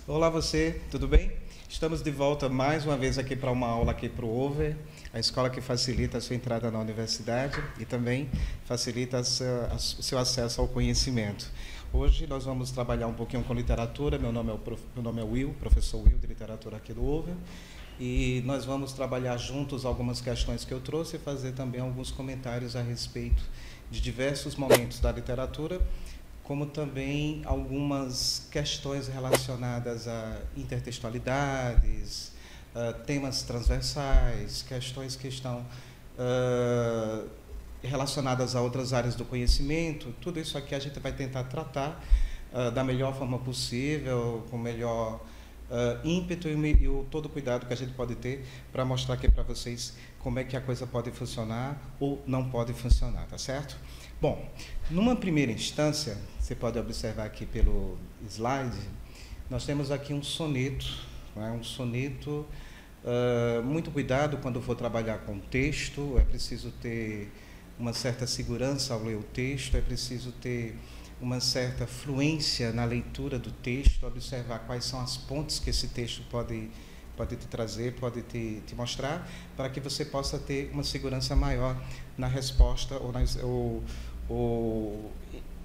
Olá você, tudo bem? Estamos de volta mais uma vez aqui para uma aula aqui para o Over, a escola que facilita a sua entrada na universidade e também facilita o seu acesso ao conhecimento. Hoje nós vamos trabalhar um pouquinho com literatura. Meu nome é Will, professor Will de literatura aqui do Over, e nós vamos trabalhar juntos algumas questões que eu trouxe e fazer também alguns comentários a respeito de diversos momentos da literatura, como também algumas questões relacionadas a intertextualidades, temas transversais, questões que estão relacionadas a outras áreas do conhecimento. Tudo isso aqui a gente vai tentar tratar da melhor forma possível, com o melhor ímpeto e todo o cuidado que a gente pode ter para mostrar aqui para vocês como é que a coisa pode funcionar ou não pode funcionar, tá certo? Bom, numa primeira instância, você pode observar aqui pelo slide, nós temos aqui um soneto, né? Um soneto, muito cuidado quando for trabalhar com texto, é preciso ter uma certa segurança ao ler o texto, é preciso ter uma certa fluência na leitura do texto, observar quais são as pontes que esse texto pode te trazer, pode te mostrar, para que você possa ter uma segurança maior na resposta ou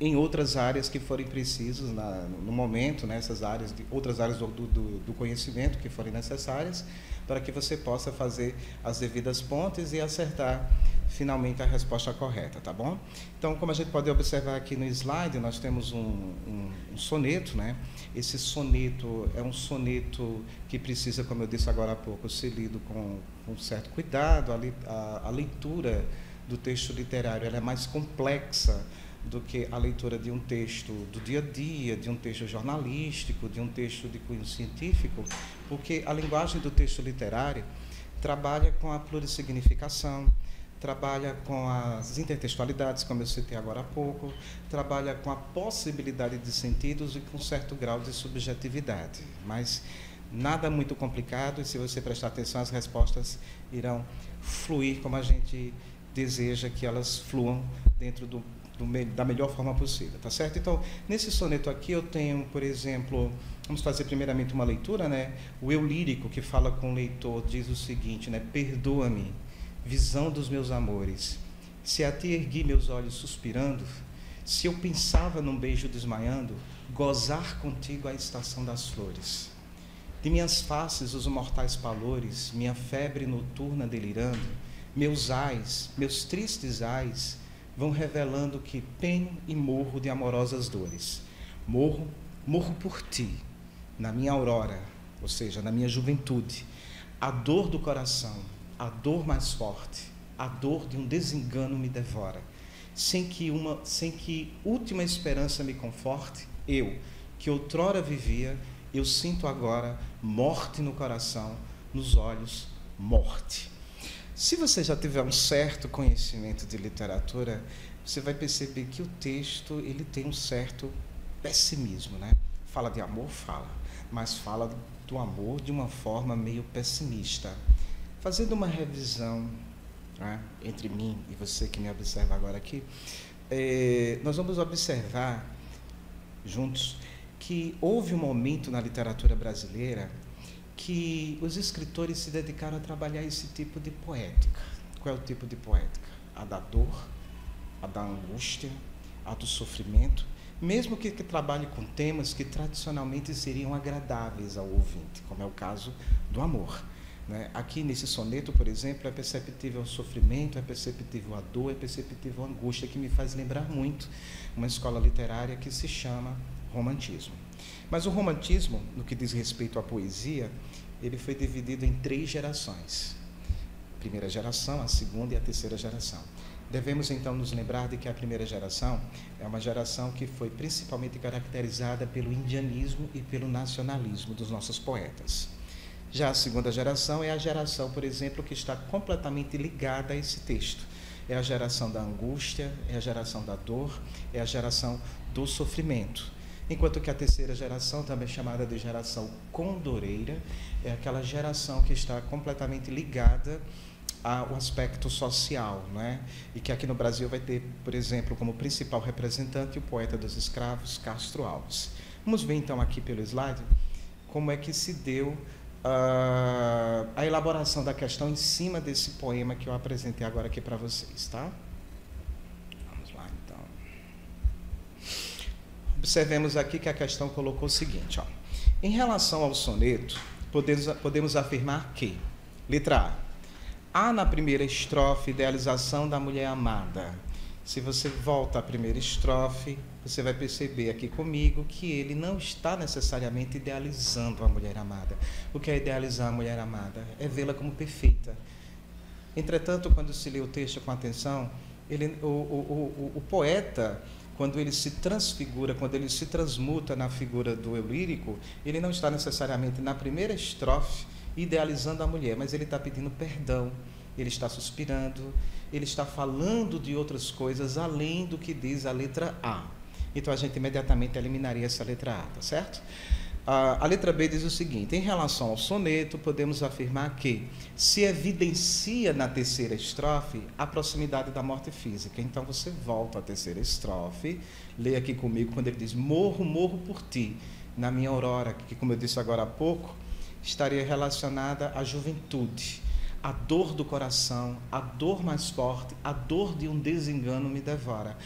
em outras áreas que forem precisas no momento, nessas áreas, outras áreas do conhecimento que forem necessárias, para que você possa fazer as devidas pontes e acertar finalmente a resposta correta, tá bom? Então, como a gente pode observar aqui no slide, nós temos um soneto, né? Esse soneto é um soneto que precisa, como eu disse agora há pouco, ser lido com certo cuidado. A leitura do texto literário ela é mais complexa do que a leitura de um texto do dia a dia, de um texto jornalístico, de um texto de cunho científico, porque a linguagem do texto literário trabalha com a plurissignificação, trabalha com as intertextualidades, como eu citei agora há pouco, trabalha com a possibilidade de sentidos e com certo grau de subjetividade, mas nada muito complicado, e se você prestar atenção, as respostas irão fluir como a gente deseja que elas fluam dentro da melhor forma possível, tá certo? Então, nesse soneto aqui eu tenho, por exemplo, vamos fazer primeiramente uma leitura, né? O eu lírico que fala com o leitor diz o seguinte, né? Perdoa-me, visão dos meus amores, se a ti ergui meus olhos suspirando, se eu pensava num beijo desmaiando, gozar contigo a estação das flores. De minhas faces os mortais palores, minha febre noturna delirando, meus ais, meus tristes ais, vão revelando que penho e morro de amorosas dores. Morro por ti, na minha aurora, ou seja, na minha juventude. A dor do coração, a dor mais forte, a dor de um desengano me devora. Sem que última esperança me conforte, eu, que outrora vivia, eu sinto agora morte no coração, nos olhos, morte. Se você já tiver um certo conhecimento de literatura, você vai perceber que o texto ele tem um certo pessimismo, né? Fala de amor, fala, mas fala do amor de uma forma meio pessimista. Fazendo uma revisão, né, entre mim e você que me observa agora aqui, nós vamos observar juntos que houve um momento na literatura brasileira que os escritores se dedicaram a trabalhar esse tipo de poética. Qual é o tipo de poética? A da dor, a da angústia, a do sofrimento, mesmo que trabalhe com temas que tradicionalmente seriam agradáveis ao ouvinte, como é o caso do amor. Né? Aqui nesse soneto, por exemplo, é perceptível o sofrimento, é perceptível a dor, é perceptível a angústia, que me faz lembrar muito uma escola literária que se chama romantismo. Mas o romantismo, no que diz respeito à poesia, ele foi dividido em 3 gerações. A primeira geração, a segunda e a terceira geração. Devemos então nos lembrar de que a primeira geração é uma geração que foi principalmente caracterizada pelo indianismo e pelo nacionalismo dos nossos poetas. Já a segunda geração é a geração, por exemplo, que está completamente ligada a esse texto. É a geração da angústia, é a geração da dor, é a geração do sofrimento. Enquanto que a terceira geração, também chamada de geração condoreira, é aquela geração que está completamente ligada ao aspecto social, né? E que aqui no Brasil vai ter, por exemplo, como principal representante o poeta dos escravos, Castro Alves. Vamos ver então aqui pelo slide como é que se deu a elaboração da questão em cima desse poema que eu apresentei agora aqui para vocês, tá? Vamos lá, então. Observemos aqui que a questão colocou o seguinte, ó. Em relação ao soneto, podemos afirmar que, letra A, há na primeira estrofe idealização da mulher amada. Se você volta à primeira estrofe, você vai perceber aqui comigo que ele não está necessariamente idealizando a mulher amada. O que é idealizar a mulher amada? É vê-la como perfeita. Entretanto, quando se lê o texto com atenção, o poeta, quando ele se transfigura, quando ele se transmuta na figura do eu lírico, ele não está necessariamente na primeira estrofe idealizando a mulher, mas ele está pedindo perdão, ele está suspirando, ele está falando de outras coisas além do que diz a letra A. Então a gente imediatamente eliminaria essa letra A, tá certo? A letra B diz o seguinte: em relação ao soneto, podemos afirmar que se evidencia na terceira estrofe a proximidade da morte física. Então você volta à terceira estrofe, lê aqui comigo quando ele diz: morro, morro por ti, na minha aurora, que, como eu disse agora há pouco, estaria relacionada à juventude. A dor do coração, a dor mais forte, a dor de um desengano me devora.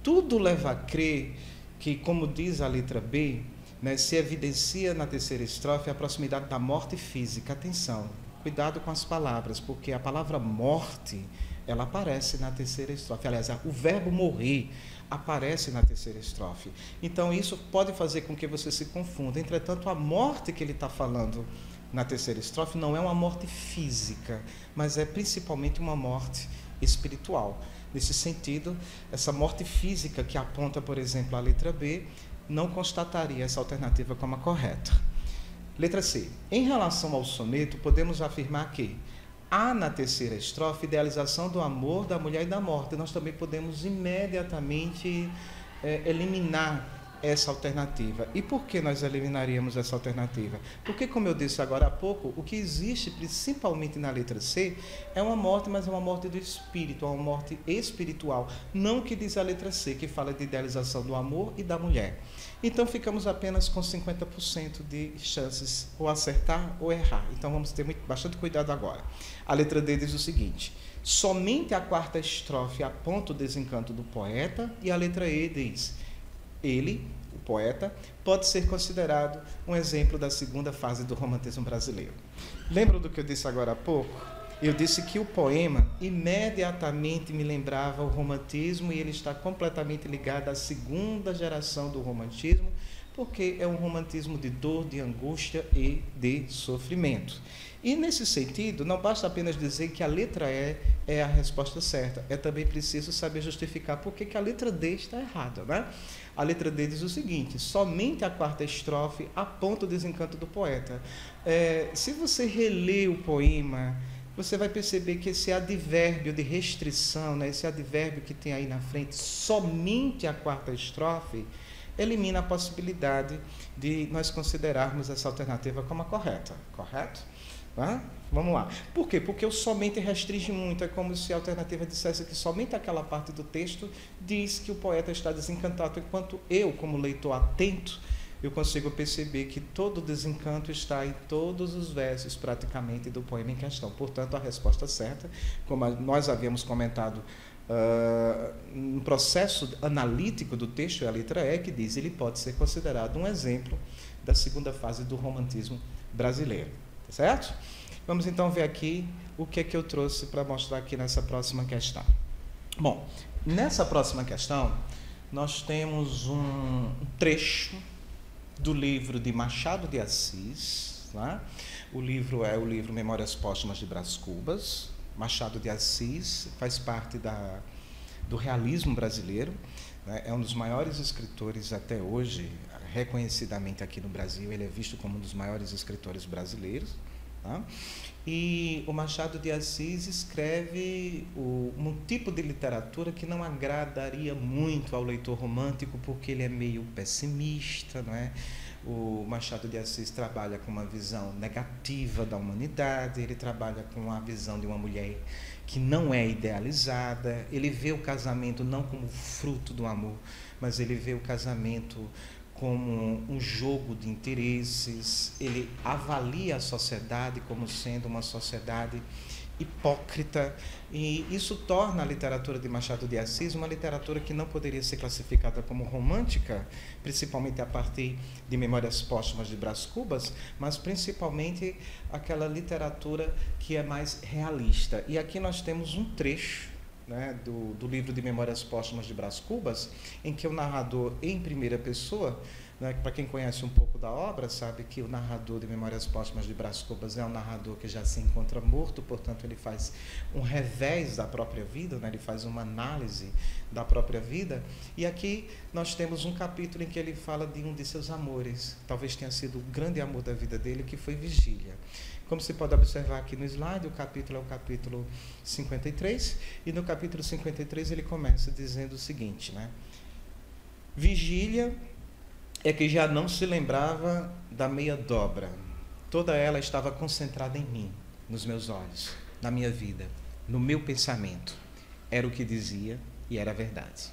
Tudo leva a crer que, como diz a letra B, né, se evidencia na terceira estrofe a proximidade da morte física. Atenção, cuidado com as palavras, porque a palavra morte, ela aparece na terceira estrofe. Aliás, o verbo morrer aparece na terceira estrofe. Então, isso pode fazer com que você se confunda. Entretanto, a morte que ele está falando na terceira estrofe não é uma morte física, mas é principalmente uma morte espiritual. Nesse sentido, essa morte física que aponta, por exemplo, a letra B, não constataria essa alternativa como a correta. Letra C. Em relação ao soneto, podemos afirmar que há na terceira estrofe idealização do amor, da mulher e da morte. Nós também podemos imediatamente eliminar essa alternativa. E por que nós eliminaríamos essa alternativa? Porque, como eu disse agora há pouco, o que existe principalmente na letra C é uma morte, mas é uma morte do espírito, é uma morte espiritual, não o que diz a letra C, que fala de idealização do amor e da mulher. Então ficamos apenas com 50% de chances ou acertar ou errar. Então vamos ter bastante cuidado agora. A letra D diz o seguinte: somente a quarta estrofe aponta o desencanto do poeta, e a letra E diz: ele, o poeta, pode ser considerado um exemplo da segunda fase do romantismo brasileiro. Lembram do que eu disse agora há pouco? Eu disse que o poema imediatamente me lembrava o romantismo, e ele está completamente ligado à segunda geração do romantismo, porque é um romantismo de dor, de angústia e de sofrimento. E, nesse sentido, não basta apenas dizer que a letra E é a resposta certa, é também preciso saber justificar por que a letra D está errada, né? A letra D diz o seguinte: somente a quarta estrofe aponta o desencanto do poeta. Se você reler o poema, você vai perceber que esse advérbio de restrição, né, esse advérbio que tem aí na frente, somente a quarta estrofe, elimina a possibilidade de nós considerarmos essa alternativa como a correta. Correto? Tá? Vamos lá. Por quê? Porque o somente restringe muito. É como se a alternativa dissesse que somente aquela parte do texto diz que o poeta está desencantado, enquanto eu, como leitor atento, eu consigo perceber que todo o desencanto está em todos os versos, praticamente, do poema em questão. Portanto, a resposta certa, como nós havíamos comentado no processo analítico do texto, é a letra E, que diz: ele pode ser considerado um exemplo da segunda fase do romantismo brasileiro. Tá certo? Vamos então ver aqui o que é que eu trouxe para mostrar aqui nessa próxima questão. Bom, nessa próxima questão, nós temos um trecho do livro de Machado de Assis. Tá? O livro é o livro Memórias Póstumas de Brás Cubas. Machado de Assis faz parte do realismo brasileiro, né? É um dos maiores escritores até hoje, reconhecidamente aqui no Brasil. Ele é visto como um dos maiores escritores brasileiros. Tá? E o Machado de Assis escreve um tipo de literatura que não agradaria muito ao leitor romântico, porque ele é meio pessimista, não é? O Machado de Assis trabalha com uma visão negativa da humanidade, ele trabalha com a visão de uma mulher que não é idealizada, ele vê o casamento não como fruto do amor, mas ele vê o casamento como um jogo de interesses, ele avalia a sociedade como sendo uma sociedade hipócrita, e isso torna a literatura de Machado de Assis uma literatura que não poderia ser classificada como romântica, principalmente a partir de Memórias Póstumas de Brás Cubas, mas principalmente aquela literatura que é mais realista. E aqui nós temos um trecho, né, do livro de Memórias Póstumas de Brás Cubas, em que o narrador, em primeira pessoa, né, para quem conhece um pouco da obra, sabe que o narrador de Memórias Póstumas de Brás Cubas é um narrador que já se encontra morto, portanto ele faz um revés da própria vida, né, ele faz uma análise da própria vida. E aqui nós temos um capítulo em que ele fala de um de seus amores, talvez tenha sido o grande amor da vida dele, que foi Vigília. Como se pode observar aqui no slide, o capítulo é o capítulo 53, e no capítulo 53 ele começa dizendo o seguinte, né? Vigília é que já não se lembrava da meia dobra. Toda ela estava concentrada em mim, nos meus olhos, na minha vida, no meu pensamento. Era o que dizia e era a verdade.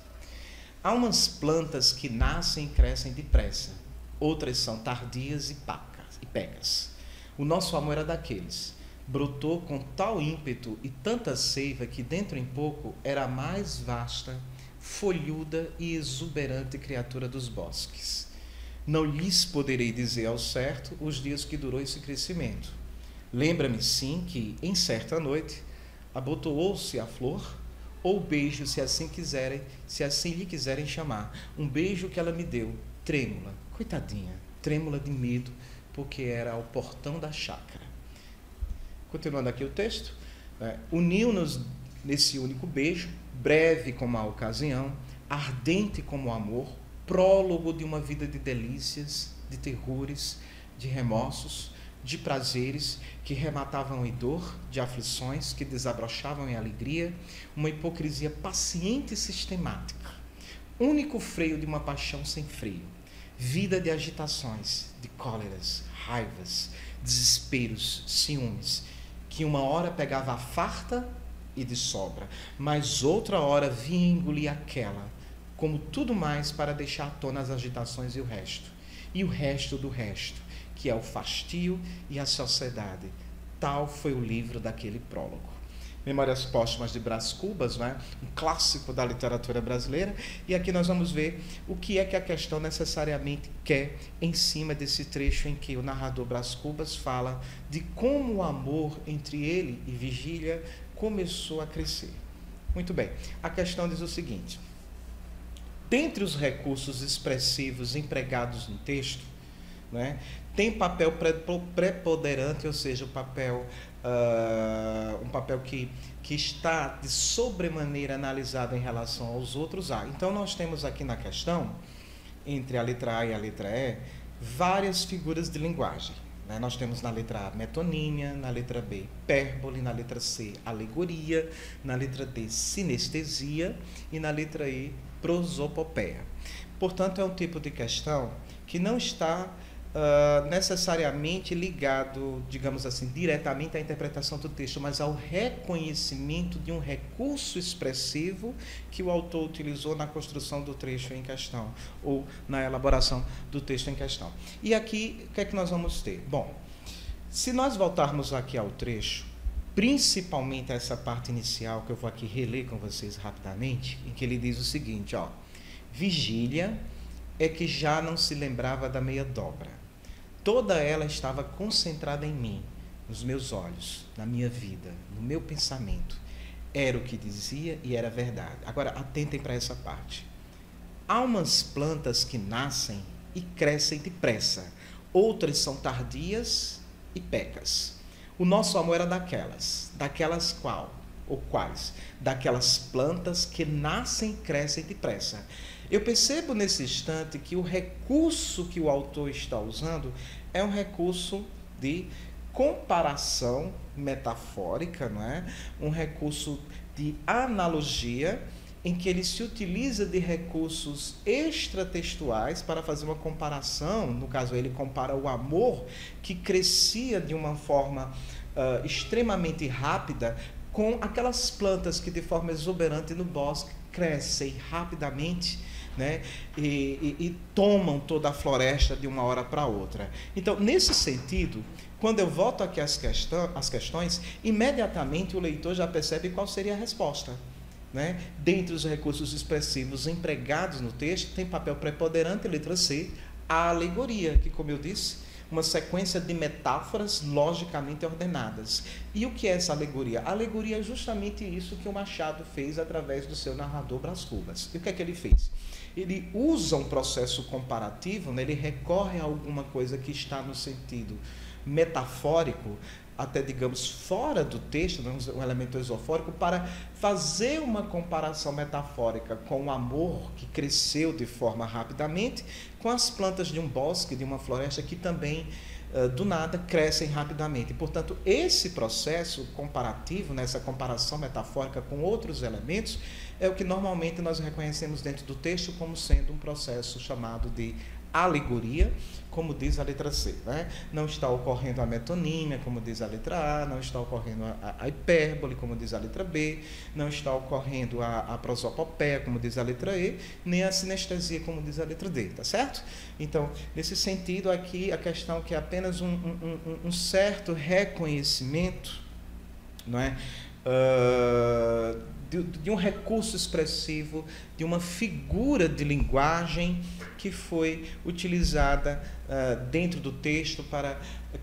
Há umas plantas que nascem e crescem depressa, outras são tardias e pecas. O nosso amor era daqueles. Brotou com tal ímpeto e tanta seiva que dentro em pouco era a mais vasta, folhuda e exuberante criatura dos bosques. Não lhes poderei dizer ao certo os dias que durou esse crescimento. Lembra-me, sim, que, em certa noite, abotoou-se a flor, ou beijo, se assim lhe quiserem chamar. Um beijo que ela me deu, trêmula, coitadinha, trêmula de medo, porque era ao portão da chácara. Continuando aqui o texto, uniu-nos nesse único beijo, breve como a ocasião, ardente como o amor, prólogo de uma vida de delícias, de terrores, de remorsos, de prazeres que rematavam em dor, de aflições que desabrochavam em alegria, uma hipocrisia paciente e sistemática, único freio de uma paixão sem freio, vida de agitações, de cóleras, raivas, desesperos, ciúmes, que uma hora pegava a farta e de sobra, mas outra hora vinha engolir aquela, como tudo mais para deixar à tona as agitações e o resto do resto, que é o fastio e a sociedade. Tal foi o livro daquele prólogo. Memórias Póstumas de Brás Cubas, né? Um clássico da literatura brasileira, e aqui nós vamos ver o que é que a questão necessariamente quer em cima desse trecho em que o narrador Brás Cubas fala de como o amor entre ele e Vigília começou a crescer. Muito bem, a questão diz o seguinte: dentre os recursos expressivos empregados no texto, né, tem papel preponderante, ou seja, um papel que está de sobremaneira analisado em relação aos outros A. Então, nós temos aqui na questão, entre a letra A e a letra E, várias figuras de linguagem. Né? Nós temos na letra A metonímia, na letra B hipérbole, na letra C alegoria, na letra D sinestesia e na letra E prosopopeia. Portanto, é um tipo de questão que não está necessariamente ligado, digamos assim, diretamente à interpretação do texto, mas ao reconhecimento de um recurso expressivo que o autor utilizou na construção do trecho em questão, ou na elaboração do texto em questão. E aqui, o que é que nós vamos ter? Bom, se nós voltarmos aqui ao trecho, principalmente a essa parte inicial, que eu vou aqui reler com vocês rapidamente, em que ele diz o seguinte, ó: Vigília é que já não se lembrava da meia dobra. Toda ela estava concentrada em mim, nos meus olhos, na minha vida, no meu pensamento. Era o que dizia e era verdade. Agora, atentem para essa parte. Há umas plantas que nascem e crescem depressa. Outras são tardias e pecas. O nosso amor era daquelas qual? Ou quais? Daquelas plantas que nascem e crescem depressa. Eu percebo nesse instante que o recurso que o autor está usando é um recurso de comparação metafórica, não é? Um recurso de analogia, em que ele se utiliza de recursos extratextuais para fazer uma comparação. No caso, ele compara o amor que crescia de uma forma extremamente rápida com aquelas plantas que de forma exuberante no bosque crescem rapidamente, né, e tomam toda a floresta de uma hora para outra. Então, nesse sentido, quando eu volto aqui às questões, imediatamente o leitor já percebe qual seria a resposta, né? Dentre os recursos expressivos empregados no texto, tem papel preponderante, letra C, a alegoria, que, como eu disse, uma sequência de metáforas logicamente ordenadas. E o que é essa alegoria? A alegoria é justamente isso que o Machado fez através do seu narrador Brás Cubas. E o que é que ele fez? Ele usa um processo comparativo, né? Ele recorre a alguma coisa que está no sentido metafórico, até, digamos, fora do texto, né, um elemento esofórico, para fazer uma comparação metafórica com o amor que cresceu de forma rapidamente, com as plantas de um bosque, de uma floresta que também, do nada, crescem rapidamente. Portanto, esse processo comparativo, nessa comparação metafórica com outros elementos, é o que normalmente nós reconhecemos dentro do texto como sendo um processo chamado de alegoria, como diz a letra C, né? Não está ocorrendo a metonímia, como diz a letra A, não está ocorrendo a hipérbole, como diz a letra B, não está ocorrendo a prosopopeia, como diz a letra E, nem a sinestesia, como diz a letra D, tá certo? Então, nesse sentido aqui, a questão que é apenas um certo reconhecimento, não é? De um recurso expressivo, de uma figura de linguagem que foi utilizada dentro do texto para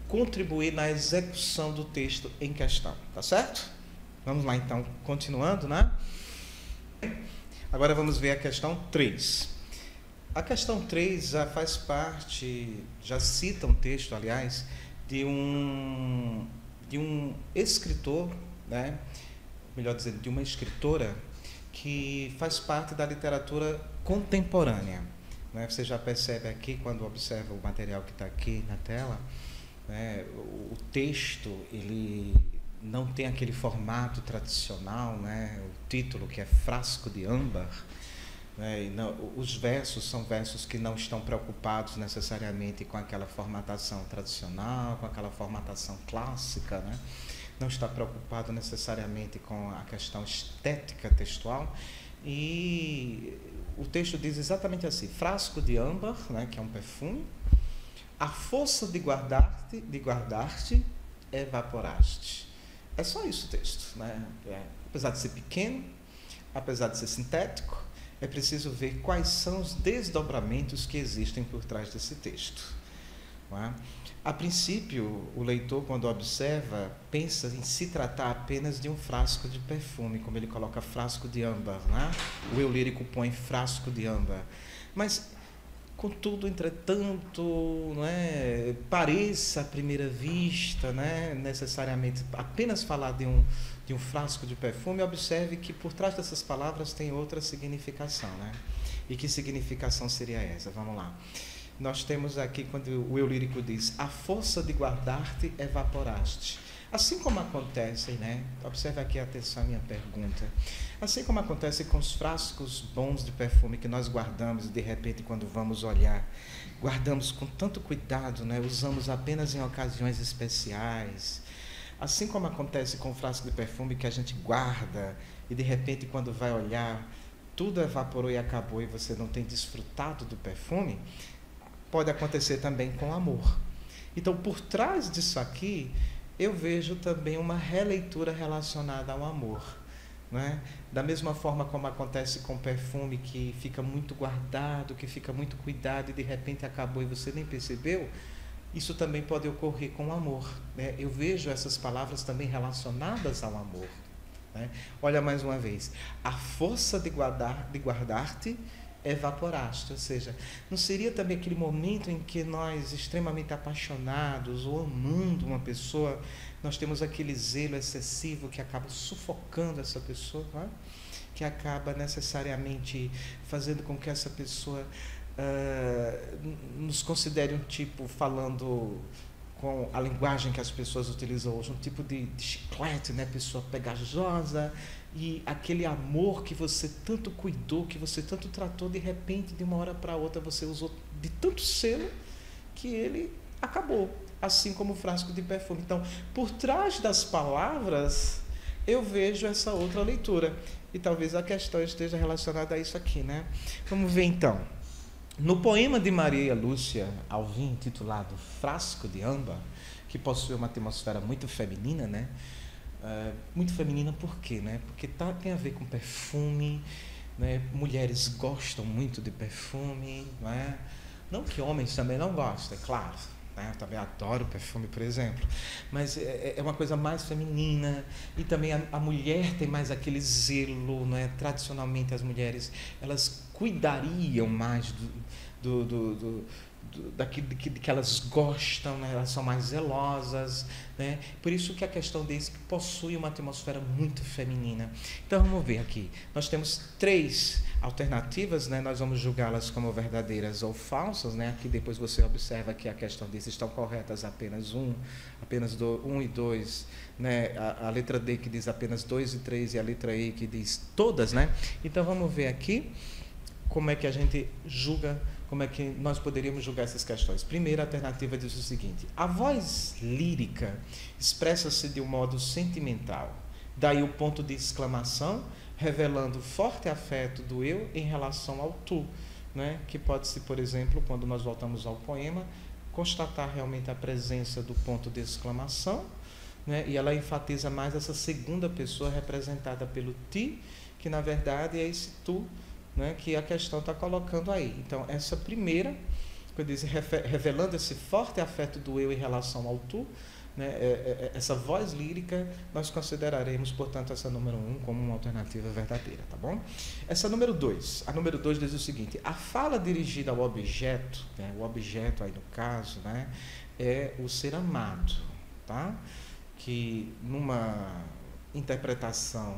contribuir na execução do texto em questão, tá certo? Vamos lá então, continuando, né? Agora vamos ver a questão 3. A questão 3 já faz parte, já cita um texto, aliás, de um escritor, né? Melhor dizendo, de uma escritora que faz parte da literatura contemporânea, né? Você já percebe aqui, quando observa o material que está aqui na tela, né? O texto, ele não tem aquele formato tradicional, né? O título, que é Frasco de Âmbar, né? E não, os versos são versos que não estão preocupados necessariamente com aquela formatação tradicional, com aquela formatação clássica, né? Não está preocupado necessariamente com a questão estética textual, e o texto diz exatamente assim: frasco de âmbar, né, que é um perfume, a força de guardar-te, evaporaste. É só isso o texto, né? Apesar de ser pequeno, apesar de ser sintético, é preciso ver quais são os desdobramentos que existem por trás desse texto, não é? A princípio, o leitor, quando observa, pensa em se tratar apenas de um frasco de perfume, como ele coloca frasco de âmbar, né? O eu lírico põe frasco de âmbar. Mas, contudo, entretanto, não é, pareça à primeira vista, né, necessariamente apenas falar de um frasco de perfume, observe que por trás dessas palavras tem outra significação, né? E que significação seria essa? Vamos lá. Nós temos aqui, quando o eu lírico diz, a força de guardar-te evaporaste. Assim como acontece, né? Observe aqui, atenção à minha pergunta. Assim como acontece com os frascos bons de perfume que nós guardamos e de repente, quando vamos olhar, guardamos com tanto cuidado, né? Usamos apenas em ocasiões especiais. Assim como acontece com o frasco de perfume que a gente guarda e de repente, quando vai olhar, tudo evaporou e acabou e você não tem desfrutado do perfume, pode acontecer também com o amor. Então, por trás disso aqui, eu vejo também uma releitura relacionada ao amor, né? Da mesma forma como acontece com perfume que fica muito guardado, que fica muito cuidado e de repente acabou e você nem percebeu, isso também pode ocorrer com o amor, né? Eu vejo essas palavras também relacionadas ao amor, né? Olha mais uma vez, a força de guardar-te evaporaste, ou seja, não seria também aquele momento em que nós, extremamente apaixonados ou amando uma pessoa, nós temos aquele zelo excessivo que acaba sufocando essa pessoa, não é? Que acaba necessariamente fazendo com que essa pessoa nos considere um tipo, falando com a linguagem que as pessoas utilizam hoje, um tipo de chiclete, né? Pessoa pegajosa, e aquele amor que você tanto cuidou, que você tanto tratou, de repente, de uma hora para outra, você usou de tanto selo que ele acabou, assim como o frasco de perfume. Então, por trás das palavras, eu vejo essa outra leitura. e talvez a questão esteja relacionada a isso aqui, né? Vamos ver então. No poema de Maria Lúcia Alvim, intitulado Frasco de Âmbar, que possui uma atmosfera muito feminina, né? Muito feminina por quê, né? Porque tem a ver com perfume, né? Mulheres gostam muito de perfume, não é? Não que homens também não gostem, é claro, né? Eu também adoro perfume, por exemplo, mas é uma coisa mais feminina, e também a mulher tem mais aquele zelo, não é? Tradicionalmente as mulheres, elas cuidariam mais daquilo que elas gostam, né? Elas são mais zelosas, né? Por isso que a questão deles possui uma atmosfera muito feminina. Então vamos ver aqui, nós temos 3 alternativas, né? Nós vamos julgá-las como verdadeiras ou falsas, né? Aqui depois você observa que a questão deles estão corretas apenas 1 e 2, né? A letra D que diz apenas 2 e 3 e a letra E que diz todas, né? Então vamos ver aqui como é que a gente julga, como é que nós poderíamos julgar essas questões. Primeira alternativa diz o seguinte: a voz lírica expressa-se de um modo sentimental, daí o ponto de exclamação, revelando forte afeto do eu em relação ao tu, né? Que pode-se, por exemplo, quando nós voltamos ao poema, constatar realmente a presença do ponto de exclamação, né? E ela enfatiza mais essa segunda pessoa representada pelo ti, que na verdade é esse tu, né, que a questão está colocando aí. Então, essa primeira, que diz, revelando esse forte afeto do eu em relação ao tu, né, essa voz lírica, nós consideraremos, portanto, essa número 1 como uma alternativa verdadeira, tá bom? Essa número 2, a número 2 diz o seguinte: a fala dirigida ao objeto, né, o objeto aí no caso, né, é o ser amado, tá? Que numa interpretação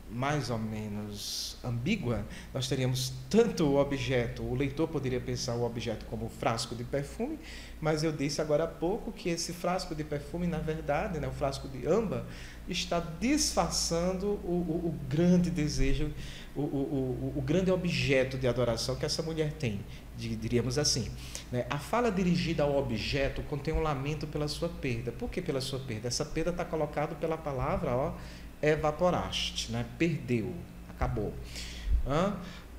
mais ou menos ambígua, nós teríamos tanto o objeto, o leitor poderia pensar o objeto como frasco de perfume, mas eu disse agora há pouco que esse frasco de perfume, na verdade, né, o frasco de âmbar, está disfarçando o grande desejo, o grande objeto de adoração que essa mulher tem, diríamos assim, né? A fala dirigida ao objeto contém um lamento pela sua perda. Por que pela sua perda? Essa perda está colocada pela palavra, ó, evaporaste, né? Perdeu, acabou.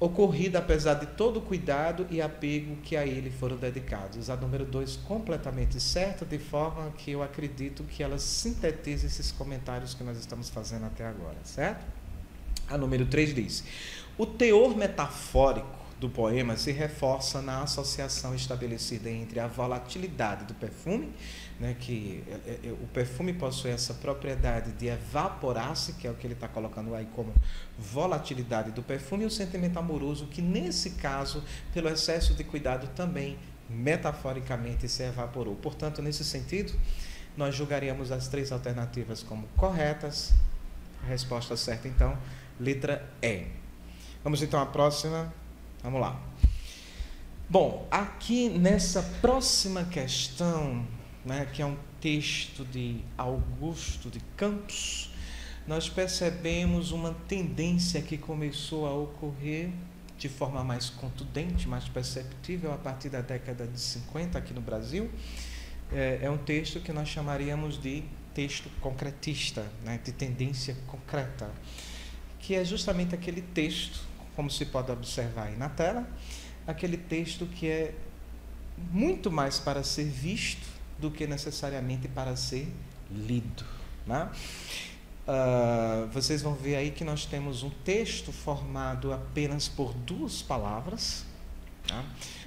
Ocorrida apesar de todo o cuidado e apego que a ele foram dedicados. A número 2 completamente certa, de forma que eu acredito que ela sintetiza esses comentários que nós estamos fazendo até agora, certo? A número 3 diz: o teor metafórico do poema se reforça na associação estabelecida entre a volatilidade do perfume, né, que o perfume possui essa propriedade de evaporar-se, que é o que ele está colocando aí como volatilidade do perfume, e o sentimento amoroso, que nesse caso, pelo excesso de cuidado, também metaforicamente se evaporou. Portanto, nesse sentido, nós julgaríamos as 3 alternativas como corretas. A resposta certa, então, letra E. Vamos então à próxima. Vamos lá. Bom, aqui nessa próxima questão, né, que é um texto de Augusto de Campos, nós percebemos uma tendência que começou a ocorrer de forma mais contundente, mais perceptível a partir da década de 50 aqui no Brasil. É um texto que nós chamaríamos de texto concretista, né, de tendência concreta, que é justamente aquele texto, como se pode observar aí na tela, aquele texto que é muito mais para ser visto do que necessariamente para ser lido, né? Vocês vão ver aí que nós temos um texto formado apenas por 2 palavras, tá?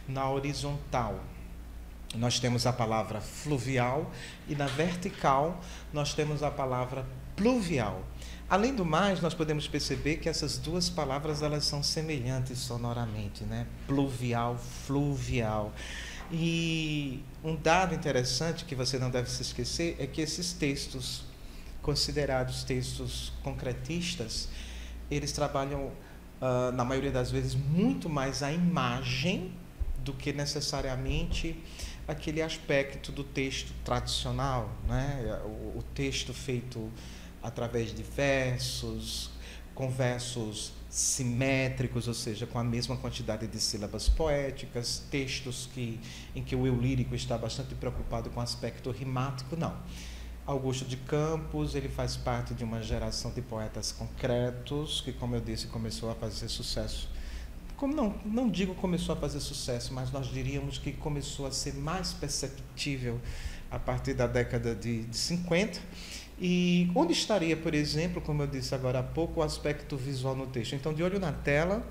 Na horizontal nós temos a palavra fluvial e na vertical nós temos a palavra pluvial. Além do mais, nós podemos perceber que essas 2 palavras elas são semelhantes sonoramente, né? Pluvial, fluvial. E um dado interessante que você não deve se esquecer é que esses textos, considerados textos concretistas, eles trabalham, na maioria das vezes, muito mais a imagem do que necessariamente aquele aspecto do texto tradicional, né? O texto feito através de versos, com versos simétricos, ou seja, com a mesma quantidade de sílabas poéticas, textos em que o eu lírico está bastante preocupado com o aspecto rimático, não. Augusto de Campos, ele faz parte de uma geração de poetas concretos, que, como eu disse, começou a fazer sucesso. Não digo começou a fazer sucesso, mas nós diríamos que começou a ser mais perceptível a partir da década de 50. E onde estaria, por exemplo, como eu disse agora há pouco, o aspecto visual no texto? Então, de olho na tela,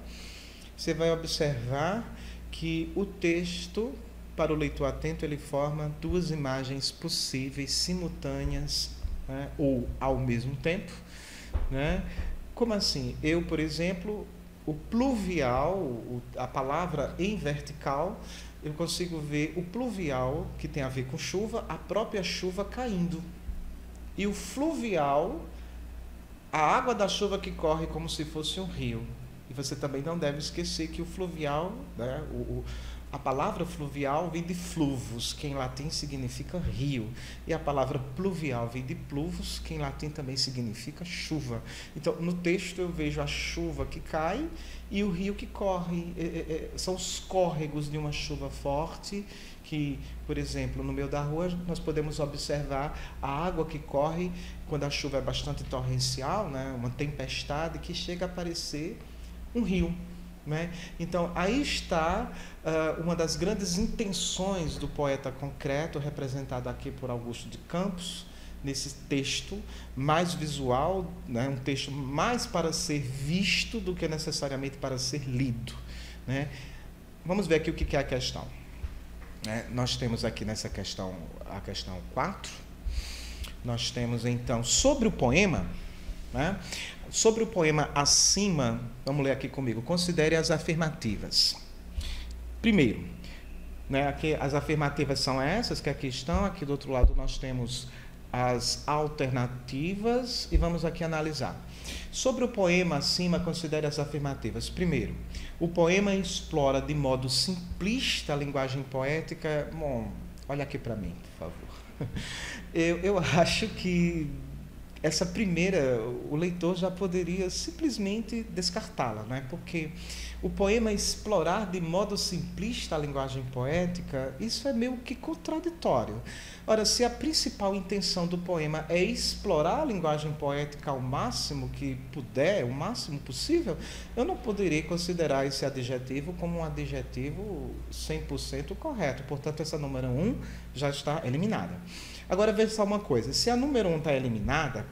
você vai observar que o texto, para o leitor atento, ele forma duas imagens possíveis, simultâneas, né, ou ao mesmo tempo, né? Como assim? Eu, por exemplo, o pluvial, a palavra em vertical, eu consigo ver o pluvial, que tem a ver com chuva, a própria chuva caindo. E o fluvial, a água da chuva que corre como se fosse um rio. E você também não deve esquecer que o fluvial, né, a palavra fluvial vem de fluvus, que em latim significa rio. E a palavra pluvial vem de pluvus, que em latim também significa chuva. Então, no texto eu vejo a chuva que cai e o rio que corre. São os córregos de uma chuva forte, que, por exemplo, no meio da rua nós podemos observar a água que corre quando a chuva é bastante torrencial, né, uma tempestade, que chega a parecer um rio. Né? Então, aí está uma das grandes intenções do poeta concreto, representada aqui por Augusto de Campos, nesse texto mais visual, né? Um texto mais para ser visto do que necessariamente para ser lido. Né? Vamos ver aqui o que é a questão. Nós temos aqui nessa questão, a questão 4, nós temos então sobre o poema, né? Sobre o poema acima, vamos ler aqui comigo, considere as afirmativas. Primeiro, né, aqui as afirmativas são essas que aqui estão, aqui do outro lado nós temos as alternativas e vamos aqui analisar. Sobre o poema acima, considere as afirmativas. Primeiro, o poema explora de modo simplista a linguagem poética. Bom, olha aqui para mim, por favor. Eu acho que essa primeira, o leitor já poderia simplesmente descartá-la, né? Porque o poema explorar de modo simplista a linguagem poética, isso é meio que contraditório. Ora, se a principal intenção do poema é explorar a linguagem poética ao máximo que puder, o máximo possível, eu não poderia considerar esse adjetivo como um adjetivo 100% correto. Portanto, essa número 1 já está eliminada. Agora, veja só uma coisa, se a número 1 está eliminada,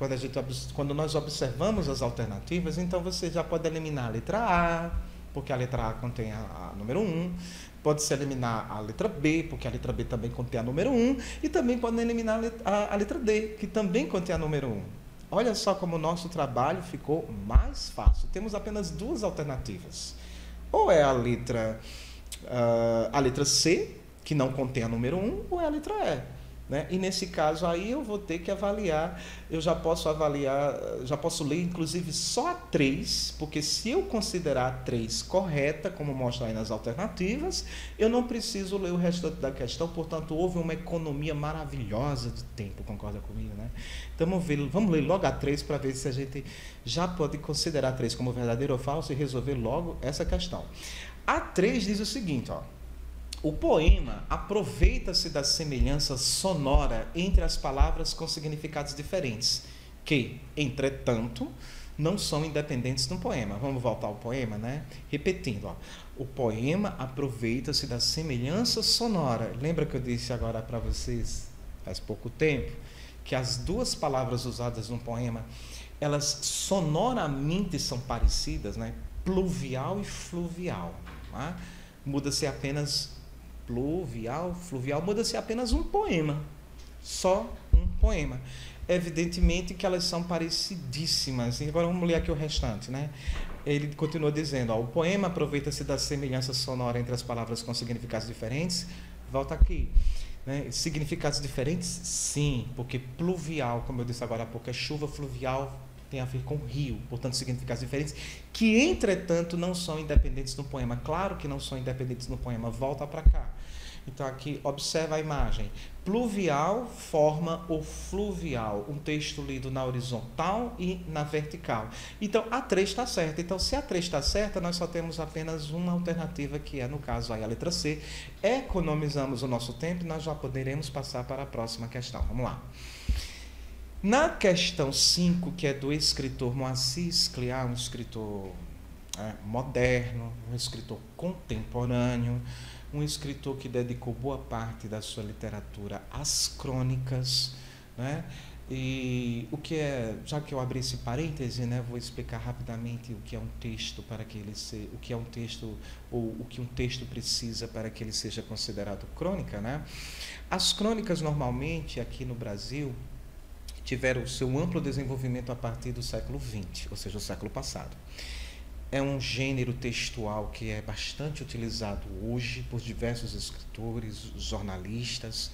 quando nós observamos as alternativas, então você já pode eliminar a letra A, porque a letra A contém a número 1, pode-se eliminar a letra B, porque a letra B também contém a número 1, e também pode eliminar a letra D, que também contém a número 1. Olha só como o nosso trabalho ficou mais fácil. Temos apenas duas alternativas. Ou é a letra C, que não contém a número 1, ou é a letra E. Né? E nesse caso aí eu vou ter que avaliar, eu já posso ler inclusive só a 3, porque se eu considerar a 3 correta, como mostra aí nas alternativas, eu não preciso ler o restante da questão, portanto houve uma economia maravilhosa de tempo, concorda comigo, né? Então vamos ler logo a 3 para ver se a gente já pode considerar a 3 como verdadeiro ou falso e resolver logo essa questão. A 3 diz o seguinte, ó. O poema aproveita-se da semelhança sonora entre as palavras com significados diferentes, que, entretanto, não são independentes do poema. Vamos voltar ao poema, né? Repetindo, ó. O poema aproveita-se da semelhança sonora. Lembra que eu disse agora para vocês, faz pouco tempo, que as duas palavras usadas no poema, elas sonoramente são parecidas, né? Pluvial e fluvial. Tá? Muda-se apenas... Pluvial, fluvial, muda-se apenas um poema, só um poema. Evidentemente que elas são parecidíssimas. E agora vamos ler aqui o restante, né? Ele continua dizendo, ó, o poema aproveita-se da semelhança sonora entre as palavras com significados diferentes. Volta aqui. Né? Significados diferentes? Sim, porque pluvial, como eu disse agora há pouco, é chuva, fluvial tem a ver com rio, portanto, significados diferentes, que, entretanto, não são independentes no poema. Claro que não são independentes no poema. Volta para cá. Então, aqui, observa a imagem. Pluvial forma o fluvial. Um texto lido na horizontal e na vertical. Então, a 3 está certa. Então, se a 3 está certa, nós só temos apenas uma alternativa, que é, no caso, aí a letra C. Economizamos o nosso tempo e nós já poderemos passar para a próxima questão. Vamos lá. Na questão 5, que é do escritor Moacir Scliar, um escritor moderno, um escritor contemporâneo, um escritor que dedicou boa parte da sua literatura às crônicas, né? E o que é, já que eu abri esse parêntese, né, vou explicar rapidamente o que é um texto para que ele se, o que é um texto ou o que um texto precisa para que ele seja considerado crônica, né? As crônicas normalmente aqui no Brasil tiveram o seu amplo desenvolvimento a partir do século XX, ou seja, o século passado. É um gênero textual que é bastante utilizado hoje por diversos escritores, jornalistas,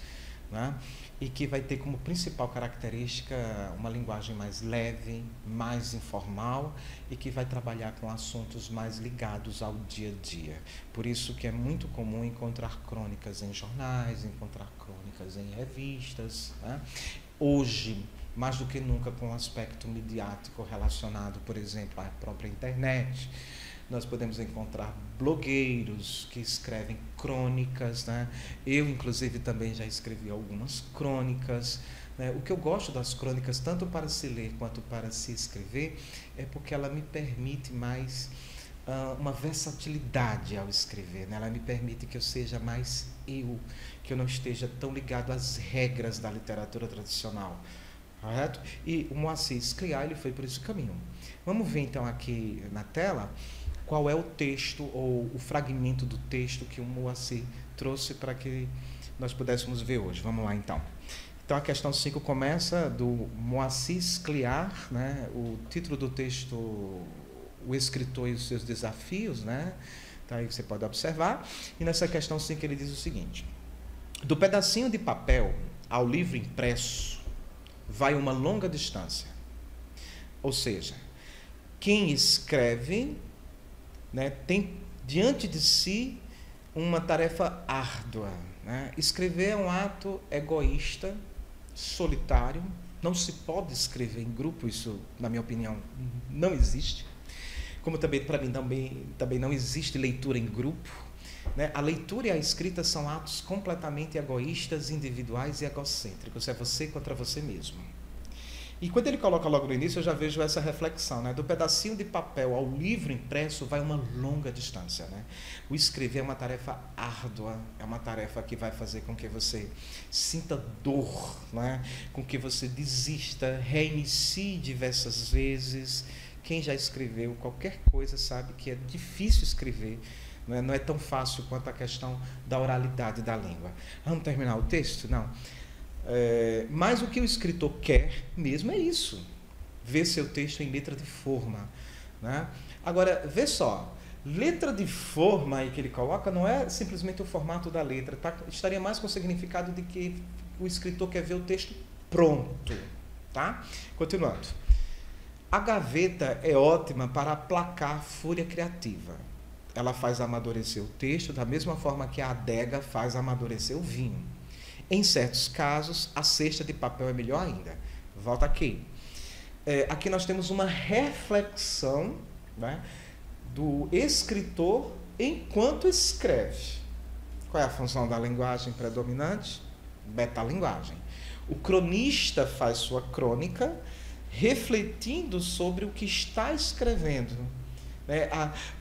né? E que vai ter como principal característica uma linguagem mais leve, mais informal e que vai trabalhar com assuntos mais ligados ao dia a dia. Por isso que é muito comum encontrar crônicas em jornais, encontrar crônicas em revistas, né? Hoje, mais do que nunca, com o aspecto midiático relacionado, por exemplo, à própria internet, nós podemos encontrar blogueiros que escrevem crônicas, né? Eu, inclusive, também já escrevi algumas crônicas, né? O que eu gosto das crônicas, tanto para se ler quanto para se escrever, é porque ela me permite mais uma versatilidade ao escrever, né? Ela me permite que eu seja mais eu, que eu não esteja tão ligado às regras da literatura tradicional. Correto? E o Moacir Scliar, ele foi por esse caminho. Vamos ver então aqui na tela qual é o texto ou o fragmento do texto que o Moacir trouxe para que nós pudéssemos ver hoje. Vamos lá então. Então a questão 5 começa do Moacir Scliar, né? O título do texto, o escritor e os seus desafios, né? Tá aí que você pode observar. E nessa questão 5 ele diz o seguinte: do pedacinho de papel ao livro impresso vai uma longa distância. Ou seja, quem escreve, né, tem diante de si uma tarefa árdua, né? Escrever é um ato egoísta, solitário, não se pode escrever em grupo, isso, na minha opinião, não existe. Como também, para mim, também não existe leitura em grupo, né? A leitura e a escrita são atos completamente egoístas, individuais e egocêntricos. É você contra você mesmo. E quando ele coloca logo no início, eu já vejo essa reflexão, né? Do pedacinho de papel ao livro impresso vai uma longa distância, né? O escrever é uma tarefa árdua, é uma tarefa que vai fazer com que você sinta dor, né? Com que você desista, reinicie diversas vezes. Quem já escreveu qualquer coisa sabe que é difícil escrever, não é tão fácil quanto a questão da oralidade da língua. Vamos terminar o texto? Não. Mas o que o escritor quer mesmo é isso, ver seu texto em letra de forma, né? Agora, vê só, letra de forma aí que ele coloca não é simplesmente o formato da letra, tá? Estaria mais com o significado de que o escritor quer ver o texto pronto, tá? Continuando. A gaveta é ótima para aplacar a fúria criativa. Ela faz amadurecer o texto da mesma forma que a adega faz amadurecer o vinho. Em certos casos, a cesta de papel é melhor ainda. Volta aqui. Aqui nós temos uma reflexão, né, do escritor enquanto escreve. Qual é a função da linguagem predominante? Metalinguagem. O cronista faz sua crônica refletindo sobre o que está escrevendo.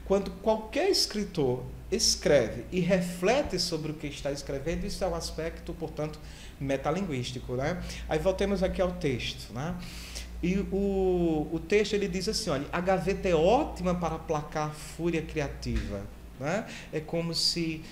Quando qualquer escritor escreve e reflete sobre o que está escrevendo, isso é um aspecto, portanto, metalinguístico, né? Aí voltemos aqui ao texto, né? E o texto ele diz assim, olha, a gaveta é ótima para aplacar a fúria criativa, né? É como se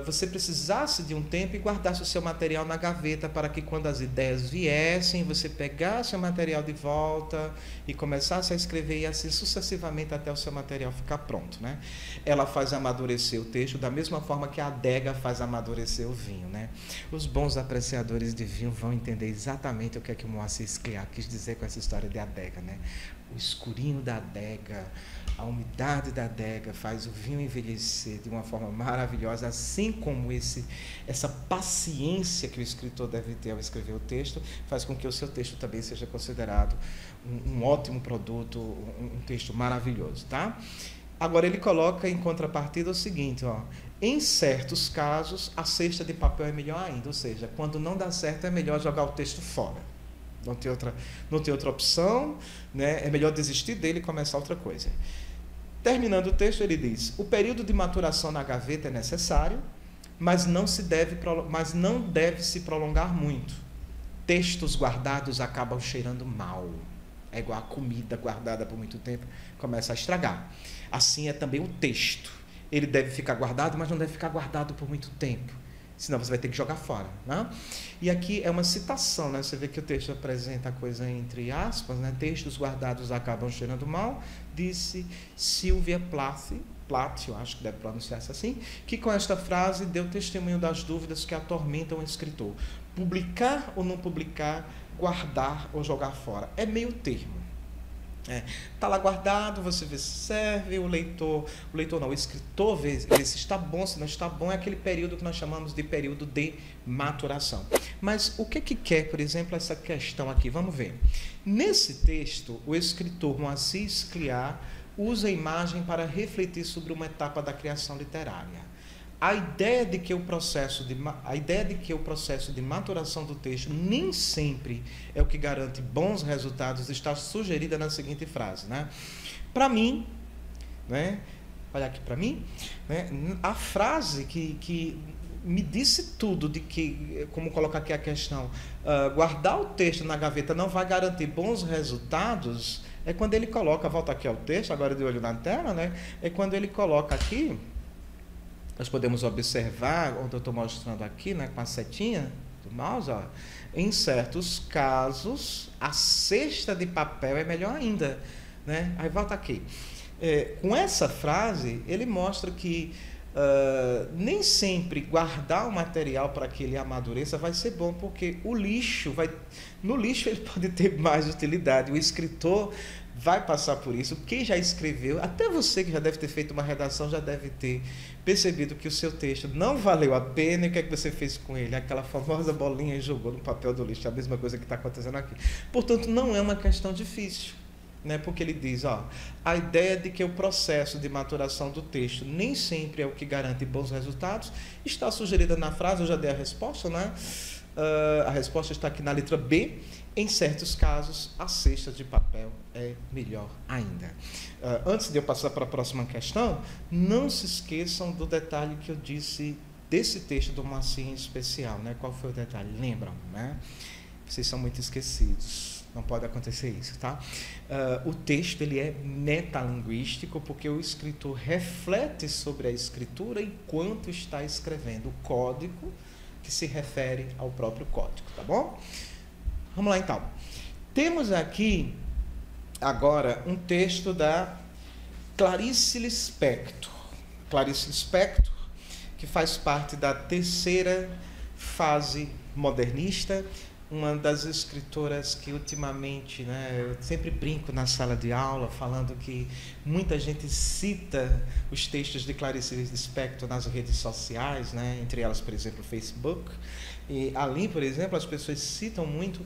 você precisasse de um tempo e guardasse o seu material na gaveta para que quando as ideias viessem, você pegasse o material de volta e começasse a escrever e assim sucessivamente até o seu material ficar pronto, né? Ela faz amadurecer o texto da mesma forma que a adega faz amadurecer o vinho, né? Os bons apreciadores de vinho vão entender exatamente o que é que o Moacir Scliar quis dizer com essa história de adega, né? O escurinho da adega, a umidade da adega faz o vinho envelhecer de uma forma maravilhosa, assim como essa paciência que o escritor deve ter ao escrever o texto, faz com que o seu texto também seja considerado um ótimo produto, um texto maravilhoso, tá? Agora ele coloca em contrapartida o seguinte, ó, em certos casos a cesta de papel é melhor ainda, ou seja, quando não dá certo é melhor jogar o texto fora. não tem outra opção, né? É melhor desistir dele e começar outra coisa. Terminando o texto, ele diz: o período de maturação na gaveta é necessário, mas não deve se prolongar muito. Textos guardados acabam cheirando mal. É igual a comida guardada por muito tempo, começa a estragar. Assim é também o texto. Ele deve ficar guardado, mas não deve ficar guardado por muito tempo. Senão você vai ter que jogar fora, né? E aqui é uma citação, né? Você vê que o texto apresenta a coisa entre aspas, né? Textos guardados acabam cheirando mal, disse Sylvia Plath, eu acho que deve pronunciar-se assim, que com esta frase deu testemunho das dúvidas que atormentam o escritor. Publicar ou não publicar, guardar ou jogar fora. É meio termo. Está lá guardado, você vê se serve, o escritor vê se está bom, se não está bom, é aquele período que nós chamamos de período de maturação. Mas o que quer, por exemplo, essa questão aqui? Vamos ver. Nesse texto, o escritor Moacir Scliar usa a imagem para refletir sobre uma etapa da criação literária. A ideia de que o processo de maturação do texto nem sempre é o que garante bons resultados está sugerida na seguinte frase, né? Para mim, né? Olha aqui para mim, né? A frase que me disse tudo de que, como colocar aqui a questão, guardar o texto na gaveta não vai garantir bons resultados, é quando ele coloca, volta aqui ao texto, agora de olho na tela, né? É quando ele coloca aqui. Nós podemos observar, onde eu estou mostrando aqui, né, com a setinha do mouse, ó, em certos casos, a cesta de papel é melhor ainda, né? Aí volta aqui. Com essa frase, ele mostra que nem sempre guardar o material para que ele amadureça vai ser bom, porque no lixo ele pode ter mais utilidade. O escritor vai passar por isso. Quem já escreveu, até você que já deve ter feito uma redação, já deve ter percebido que o seu texto não valeu a pena. E o que é que você fez com ele? Aquela famosa bolinha e jogou no papel do lixo. É a mesma coisa que está acontecendo aqui. Portanto, não é uma questão difícil, né? Porque ele diz, a ideia de que o processo de maturação do texto nem sempre é o que garante bons resultados está sugerida na frase. Eu já dei a resposta, né? A resposta está aqui na letra B. Em certos casos, a cesta de papel é melhor ainda. Antes de eu passar para a próxima questão, não se esqueçam do detalhe que eu disse desse texto do Moacir em especial, né? Qual foi o detalhe? Lembram, né? Vocês são muito esquecidos. Não pode acontecer isso, tá? O texto ele é metalinguístico porque o escritor reflete sobre a escritura enquanto está escrevendo. O código que se refere ao próprio código, tá bom? Vamos lá, então. Temos aqui, agora, um texto da Clarice Lispector. Clarice Lispector, que faz parte da terceira fase modernista, uma das escritoras que ultimamente, né, eu sempre brinco na sala de aula, falando que muita gente cita os textos de Clarice Lispector nas redes sociais, né, entre elas, por exemplo, o Facebook. E ali, por exemplo, as pessoas citam muito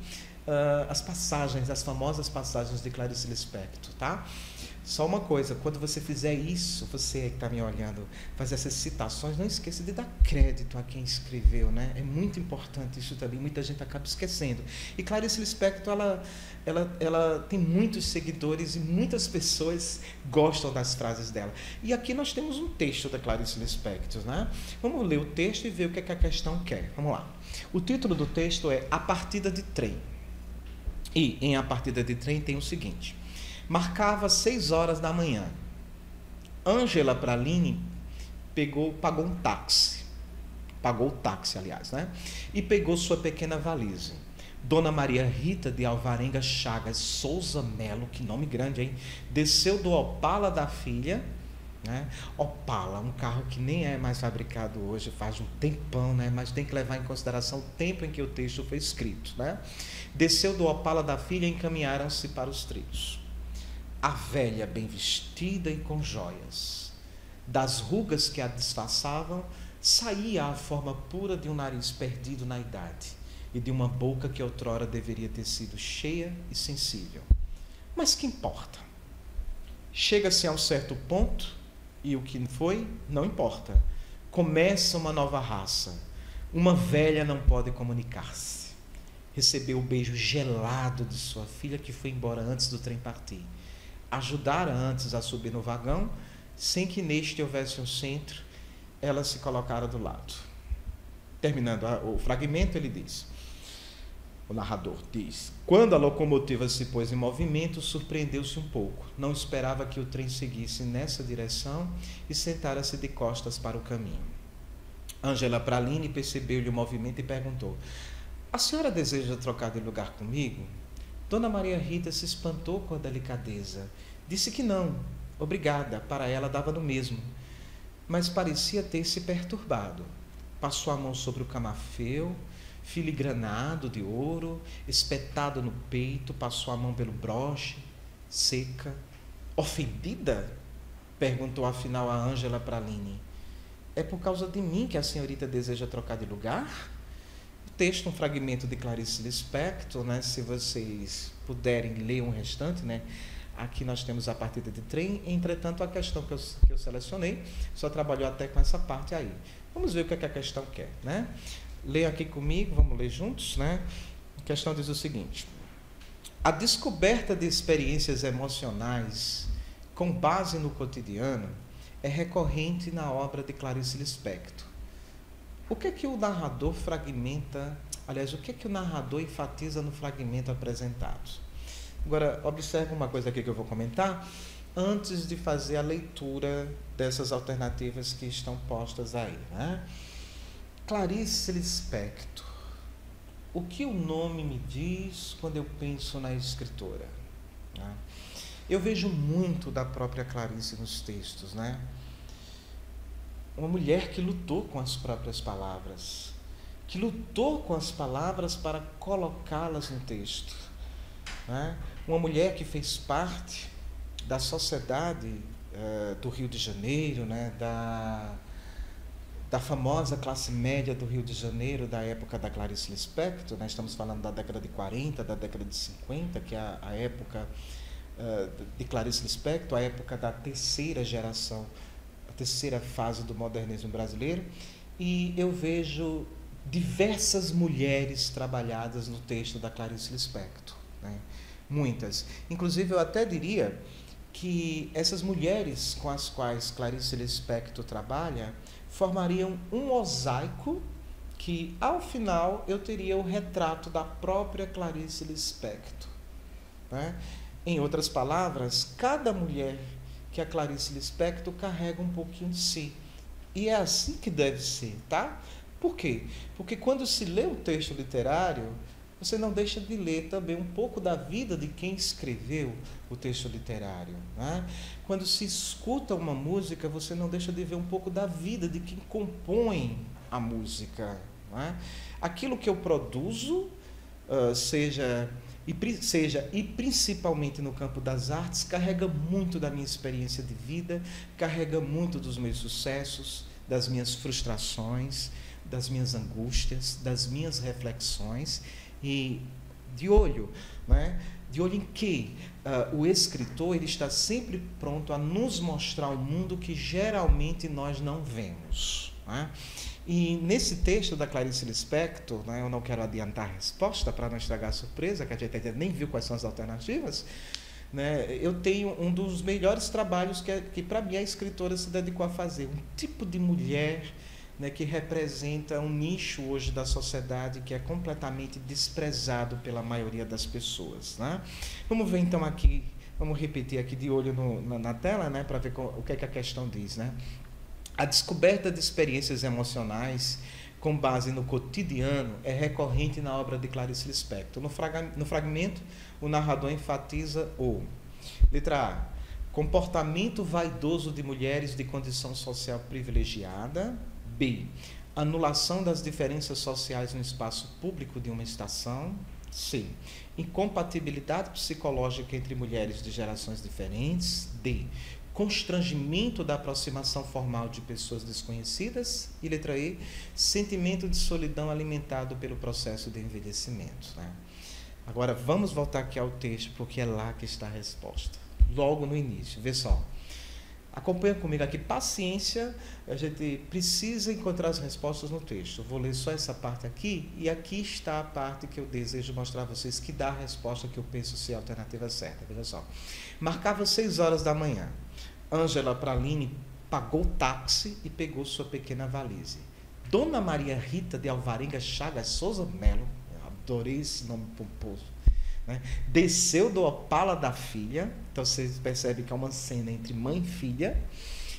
as famosas passagens de Clarice Lispector, tá? Só uma coisa, quando você fizer isso, você que está me olhando, fazer essas citações, não esqueça de dar crédito a quem escreveu, né? É muito importante isso também, muita gente acaba esquecendo. E Clarice Lispector, ela tem muitos seguidores e muitas pessoas gostam das frases dela. E aqui nós temos um texto da Clarice Lispector, né? Vamos ler o texto e ver o que é que a questão quer. Vamos lá. O título do texto é A Partida de Trem. E em A Partida de Trem tem o seguinte: marcava 6 horas da manhã. Ângela Praline pagou um táxi. Pagou o táxi, aliás, né? E pegou sua pequena valise. Dona Maria Rita de Alvarenga Chagas Souza Melo, que nome grande, hein? Desceu do Opala da filha, né? Opala, um carro que nem é mais fabricado hoje, faz um tempão, né? Mas tem que levar em consideração o tempo em que o texto foi escrito, né? Desceu do Opala da filha e encaminharam-se para os trilhos. A velha, bem vestida e com joias, das rugas que a disfarçavam, saía a forma pura de um nariz perdido na idade e de uma boca que outrora deveria ter sido cheia e sensível. Mas que importa? Chega-se a um certo ponto e o que foi, não importa. Começa uma nova raça. Uma velha não pode comunicar-se. recebeu o beijo gelado de sua filha, que foi embora antes do trem partir. Ajudara antes a subir no vagão, sem que neste houvesse um centro, ela se colocara do lado. Terminando o fragmento, ele diz, o narrador diz: quando a locomotiva se pôs em movimento, surpreendeu-se um pouco. Não esperava que o trem seguisse nessa direção e sentara-se de costas para o caminho. Ângela Praline percebeu-lhe o movimento e perguntou: a senhora deseja trocar de lugar comigo? Dona Maria Rita se espantou com a delicadeza. Disse que não, obrigada, para ela dava no mesmo. Mas parecia ter se perturbado. Passou a mão sobre o camafeu, filigranado de ouro, espetado no peito, passou a mão pelo broche, seca. Ofendida? Perguntou afinal a Ângela Praline. É por causa de mim que a senhorita deseja trocar de lugar? O texto, um fragmento de Clarice Lispector, né? Se vocês puderem ler um restante, né? Aqui nós temos a partida de trem, entretanto a questão que eu selecionei só trabalhou até com essa parte aí. Vamos ver o que a questão quer, né? Leia aqui comigo, vamos ler juntos, né? A questão diz o seguinte: a descoberta de experiências emocionais com base no cotidiano é recorrente na obra de Clarice Lispector. O que é que o narrador fragmenta, aliás, o que é que o narrador enfatiza no fragmento apresentado? Agora, observe uma coisa aqui que eu vou comentar, antes de fazer a leitura dessas alternativas que estão postas aí, né? Clarice Lispector. O que o nome me diz quando eu penso na escritora? Né? Eu vejo muito da própria Clarice nos textos, né? Uma mulher que lutou com as próprias palavras, que lutou com as palavras para colocá-las no texto, né? Uma mulher que fez parte da sociedade do Rio de Janeiro, né? Da famosa classe média do Rio de Janeiro, da época da Clarice Lispector, né? Estamos falando da década de 40, da década de 50, que é a época de Clarice Lispector, a época da terceira geração, a terceira fase do modernismo brasileiro, e eu vejo diversas mulheres trabalhadas no texto da Clarice Lispector, né? Muitas. Inclusive, eu até diria que essas mulheres com as quais Clarice Lispector trabalha formariam um mosaico que, ao final, eu teria o retrato da própria Clarice Lispector, né? Em outras palavras, cada mulher que a Clarice Lispector carrega um pouquinho de si. E é assim que deve ser, tá? Por quê? Porque quando se lê o texto literário, você não deixa de ler também um pouco da vida de quem escreveu o texto literário, né? Quando se escuta uma música, você não deixa de ver um pouco da vida de quem compõe a música, né? Aquilo que eu produzo, seja e principalmente no campo das artes, carrega muito da minha experiência de vida, carrega muito dos meus sucessos, das minhas frustrações, das minhas angústias, das minhas reflexões. E de olho, né? De olho em que o escritor ele está sempre pronto a nos mostrar um mundo que geralmente nós não vemos, né? E nesse texto da Clarice Lispector, né, eu não quero adiantar a resposta para não estragar a surpresa, que a gente ainda nem viu quais são as alternativas, né? Eu tenho um dos melhores trabalhos que para mim a escritora se dedicou a fazer, um tipo de mulher, né, que representa um nicho hoje da sociedade que é completamente desprezado pela maioria das pessoas, né? Vamos ver então aqui, vamos repetir aqui de olho na tela, né, para ver o que é que a questão diz, né? A descoberta de experiências emocionais com base no cotidiano é recorrente na obra de Clarice Lispector. No fragmento, o narrador enfatiza o letra A, comportamento vaidoso de mulheres de condição social privilegiada. B, anulação das diferenças sociais no espaço público de uma estação. C, incompatibilidade psicológica entre mulheres de gerações diferentes. D, constrangimento da aproximação formal de pessoas desconhecidas. E letra E, sentimento de solidão alimentado pelo processo de envelhecimento, né? Agora vamos voltar aqui ao texto, porque é lá que está a resposta. Logo no início, vê só. Acompanha comigo aqui, paciência, a gente precisa encontrar as respostas no texto. Eu vou ler só essa parte aqui, e aqui está a parte que eu desejo mostrar a vocês, que dá a resposta que eu penso ser a alternativa certa. Veja só. Marcava 6 horas da manhã. Ângela Praline pagou o táxi e pegou sua pequena valise. Dona Maria Rita de Alvarenga Chagas Souza Melo, eu adorei esse nome pomposo, né? Desceu do Opala da filha, então vocês percebem que é uma cena entre mãe e filha,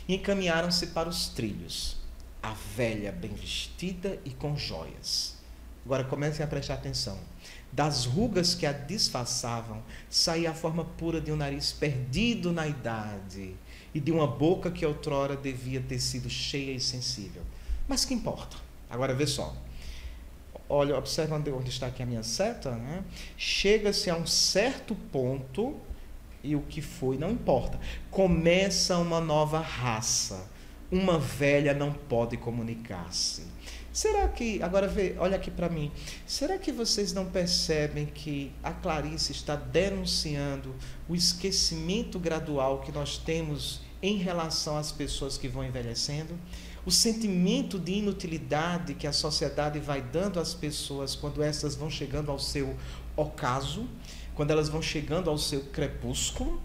e encaminharam-se para os trilhos. A velha bem vestida e com joias. Agora comecem a prestar atenção. Das rugas que a disfarçavam, saía a forma pura de um nariz perdido na idade e de uma boca que outrora devia ter sido cheia e sensível. Mas que importa? Agora vê só. Olha, observa onde está aqui a minha seta, né? Chega-se a um certo ponto e o que foi não importa. Começa uma nova raça. Uma velha não pode comunicar-se. Será que, agora vê, olha aqui para mim, será que vocês não percebem que a Clarice está denunciando o esquecimento gradual que nós temos em relação às pessoas que vão envelhecendo? O sentimento de inutilidade que a sociedade vai dando às pessoas quando essas vão chegando ao seu ocaso, quando elas vão chegando ao seu crepúsculo?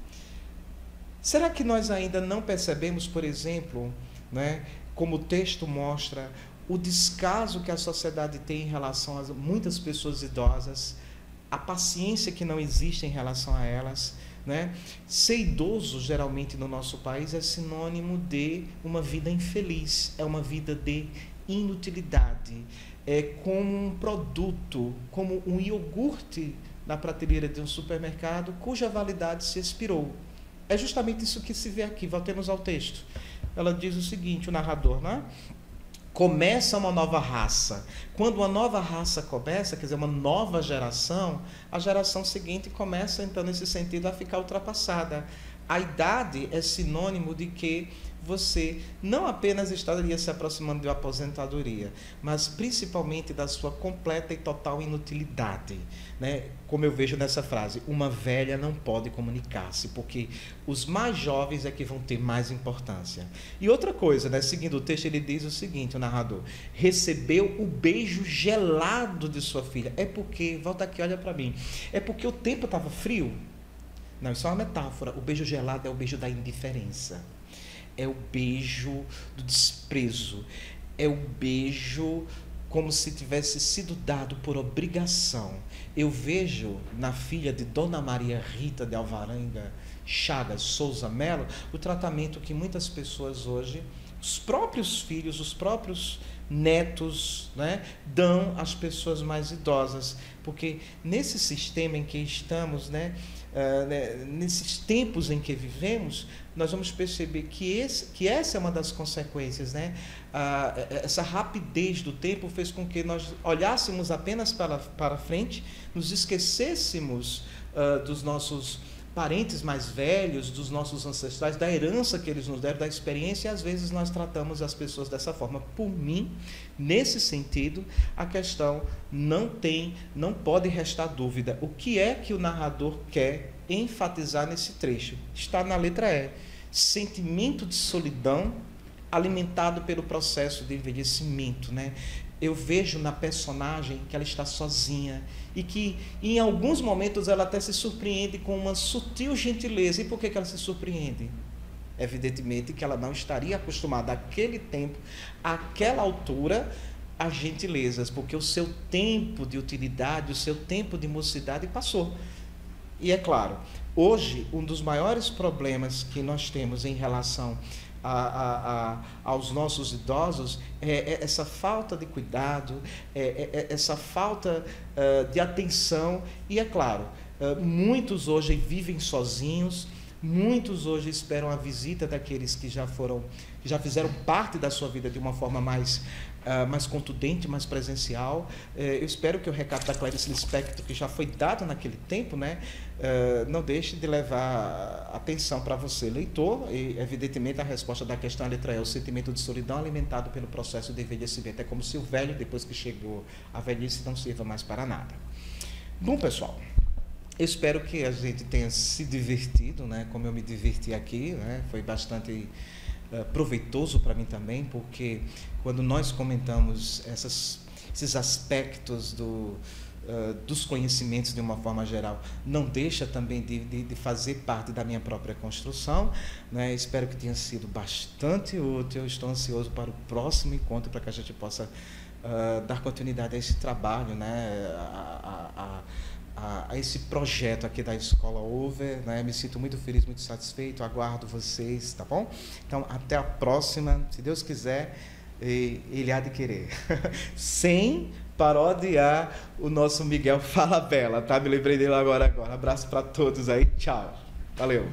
Será que nós ainda não percebemos, por exemplo, né, como o texto mostra, o descaso que a sociedade tem em relação a muitas pessoas idosas, a paciência que não existe em relação a elas, né? Ser idoso, geralmente, no nosso país, é sinônimo de uma vida infeliz, é uma vida de inutilidade, é como um produto, como um iogurte na prateleira de um supermercado, cuja validade se expirou. É justamente isso que se vê aqui. Voltemos ao texto. Ela diz o seguinte, o narrador, né? Começa uma nova raça. Quando uma nova raça começa, quer dizer, uma nova geração, a geração seguinte começa, então, nesse sentido, a ficar ultrapassada. A idade é sinônimo de que você não apenas estaria se aproximando de uma aposentadoria, mas principalmente da sua completa e total inutilidade, né? Como eu vejo nessa frase, uma velha não pode comunicar-se, porque os mais jovens é que vão ter mais importância. E outra coisa, né? Seguindo o texto, ele diz o seguinte, o narrador, recebeu o beijo gelado de sua filha. É porque, volta aqui, olha para mim, é porque o tempo estava frio? Não, isso é uma metáfora. O beijo gelado é o beijo da indiferença. É o beijo do desprezo. É o beijo como se tivesse sido dado por obrigação. Eu vejo na filha de Dona Maria Rita de Alvarenga Chagas Souza Melo o tratamento que muitas pessoas hoje, os próprios filhos, os próprios netos, né, dão às pessoas mais idosas. Porque nesse sistema em que estamos, né, nesses tempos em que vivemos, nós vamos perceber que essa é uma das consequências, né? Essa rapidez do tempo fez com que nós olhássemos apenas para frente, nos esquecêssemos dos nossos parentes mais velhos, dos nossos ancestrais, da herança que eles nos deram, da experiência, e às vezes nós tratamos as pessoas dessa forma. Por mim, nesse sentido, a questão não pode restar dúvida. O que é que o narrador quer enfatizar nesse trecho? Está na letra E. Sentimento de solidão alimentado pelo processo de envelhecimento, né? Eu vejo na personagem que ela está sozinha e que em alguns momentos ela até se surpreende com uma sutil gentileza. E por que ela se surpreende? Evidentemente que ela não estaria acostumada àquele tempo, àquela altura, a gentilezas, porque o seu tempo de utilidade, o seu tempo de mocidade passou. E é claro, hoje um dos maiores problemas que nós temos em relação aos nossos idosos é essa falta de cuidado, essa falta de atenção. E é claro, muitos hoje vivem sozinhos, muitos hoje esperam a visita daqueles que já fizeram parte da sua vida de uma forma mais contundente, mais presencial. Eu espero que o recado da Clarice Lispector, que já foi dado naquele tempo, né, não deixe de levar atenção para você, leitor. E evidentemente a resposta da questão, a letra E, o sentimento de solidão alimentado pelo processo de envelhecimento. É como se o velho, depois que chegou a velhice, não sirva mais para nada. Bom, pessoal, Eu espero que a gente tenha se divertido, né? Como eu me diverti aqui, né? Foi bastante proveitoso para mim também, porque quando nós comentamos esses aspectos dos conhecimentos de uma forma geral, não deixa também de fazer parte da minha própria construção, né? Espero que tenha sido bastante útil. Estou ansioso para o próximo encontro, para que a gente possa dar continuidade a esse trabalho, né? A esse projeto aqui da Escola Over, né? Me sinto muito feliz, muito satisfeito, aguardo vocês, tá bom? Então, até a próxima, se Deus quiser, Ele há de querer. Sem parodiar o nosso Miguel Falabella, tá? Me lembrei dele agora. Abraço para todos aí, tchau. Valeu.